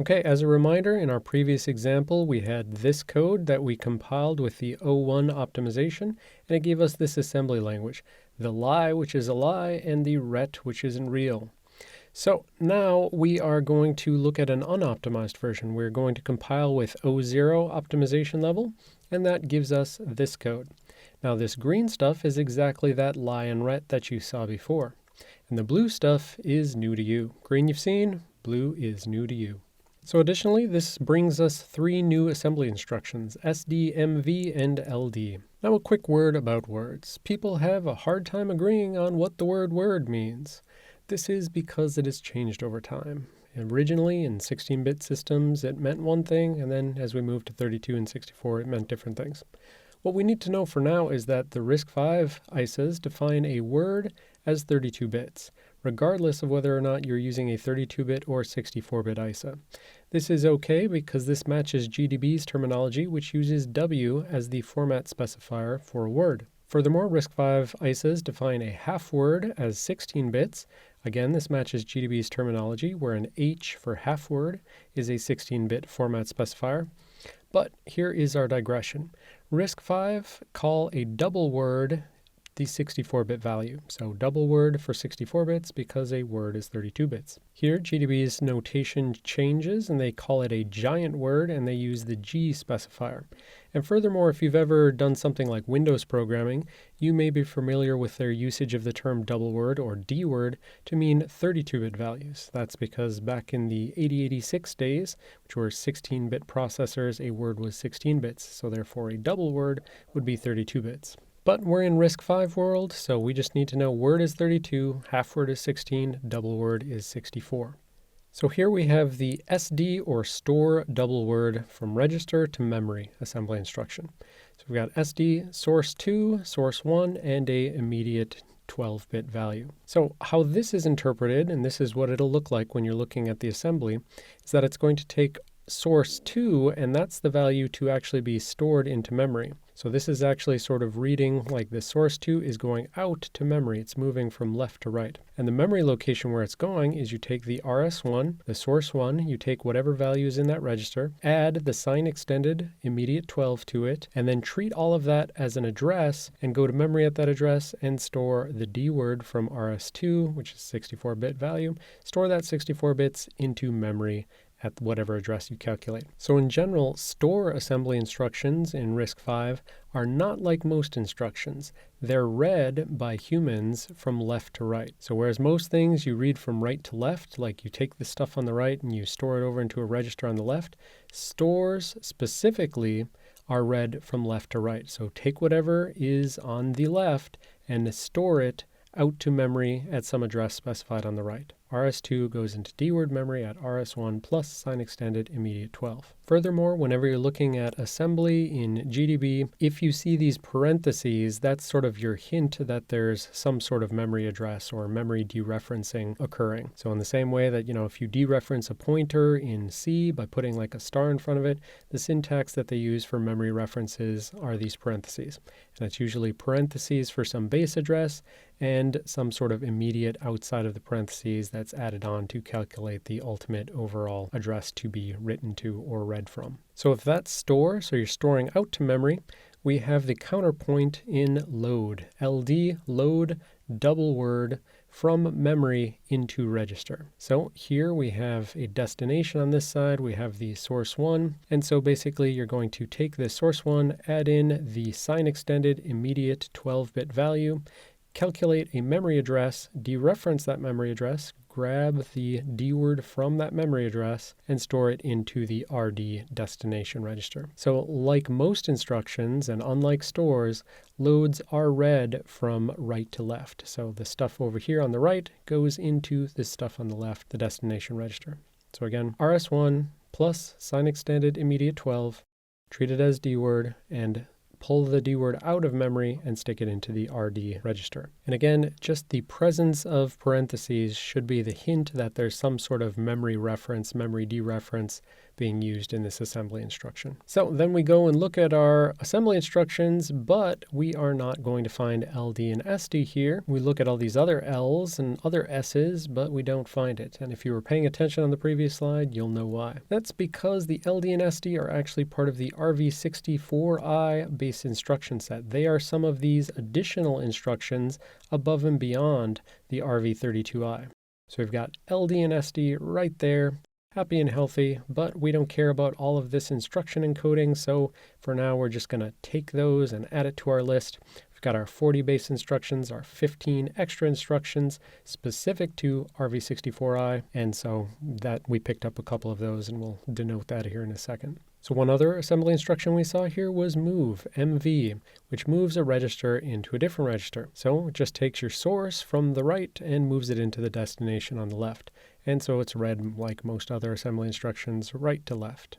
Okay, as a reminder, in our previous example, we had this code that we compiled with the O1 optimization, and it gave us this assembly language, the lie, which is a lie, and the ret, which isn't real. So now we are going to look at an unoptimized version. We're going to compile with O0 optimization level, and that gives us this code. Now this green stuff is exactly that lie and ret that you saw before. And the blue stuff is new to you. Green you've seen, blue is new to you. So additionally, this brings us 3 new assembly instructions, SD, MV, and LD. Now a quick word about words. People have a hard time agreeing on what the word word means. This is because it has changed over time. Originally, in 16-bit systems, it meant one thing, and then as we moved to 32 and 64, it meant different things. What we need to know for now is that the RISC-V ISAs define a word as 32 bits, regardless of whether or not you're using a 32-bit or 64-bit ISA. This is okay because this matches GDB's terminology, which uses W as the format specifier for a word. Furthermore, RISC-V ISAs define a half word as 16 bits. Again, this matches GDB's terminology, where an H for half word is a 16-bit format specifier. But here is our digression. RISC-V call a double word the 64-bit value. So double word for 64 bits because a word is 32 bits. Here, GDB's notation changes and they call it a giant word and they use the G specifier. And furthermore, if you've ever done something like Windows programming, you may be familiar with their usage of the term double word or D word to mean 32-bit values. That's because back in the 8086 days, which were 16-bit processors, a word was 16 bits. So therefore, a double word would be 32 bits. But we're in RISC-V world, so we just need to know word is 32, half word is 16, double word is 64. So here we have the SD or store double word from register to memory assembly instruction. So we've got SD, source 2, source 1, and a immediate 12-bit value. So how this is interpreted, and this is what it'll look like when you're looking at the assembly, is that it's going to take source 2, and that's the value to actually be stored into memory. So this is actually sort of reading like this source 2 is going out to memory. It's moving from left to right. And the memory location where it's going is you take the RS1, the source 1, you take whatever value is in that register, add the sign extended immediate 12 to it, and then treat all of that as an address and go to memory at that address and store the D word from RS2, which is 64-bit value, store that 64 bits into memory at whatever address you calculate. So in general, store assembly instructions in RISC-V are not like most instructions. They're read by humans from left to right. So whereas most things you read from right to left, like you take the stuff on the right and you store it over into a register on the left, stores specifically are read from left to right. So take whatever is on the left and store it out to memory at some address specified on the right. RS2 goes into D-word memory at RS1 plus sign extended immediate 12. Furthermore, whenever you're looking at assembly in GDB, if you see these parentheses, that's sort of your hint that there's some sort of memory address or memory dereferencing occurring. So in the same way that, if you dereference a pointer in C by putting like a star in front of it, the syntax that they use for memory references are these parentheses. And it's usually parentheses for some base address and some sort of immediate outside of the parentheses that's added on to calculate the ultimate overall address to be written to or read from. So if that's store, so you're storing out to memory, we have the counterpoint in load. LD, load, double word, from memory into register. So here we have a destination on this side, we have the source 1, and so basically you're going to take this source 1, add in the sign extended immediate 12-bit value, calculate a memory address, dereference that memory address, grab the D word from that memory address, and store it into the RD destination register. So like most instructions, and unlike stores, loads are read from right to left. So the stuff over here on the right goes into this stuff on the left, the destination register. So again, RS1 plus sign extended immediate 12, treat it as D word, and pull the D word out of memory and stick it into the RD register. And again, just the presence of parentheses should be the hint that there's some sort of memory reference, memory dereference being used in this assembly instruction. So then we go and look at our assembly instructions, but we are not going to find LD and SD here. We look at all these other L's and other S's, but we don't find it. And if you were paying attention on the previous slide, you'll know why. That's because the LD and SD are actually part of the RV64I base instruction set. They are some of these additional instructions above and beyond the RV32I. So we've got LD and SD right there, happy and healthy, but we don't care about all of this instruction encoding, so for now we're just going to take those and add it to our list. We've got our 40 base instructions, our 15 extra instructions specific to RV64I, and so that we picked up a couple of those, and we'll denote that here in a second. So one other assembly instruction we saw here was move, MV, which moves a register into a different register. So it just takes your source from the right and moves it into the destination on the left. And so it's read like most other assembly instructions, right to left.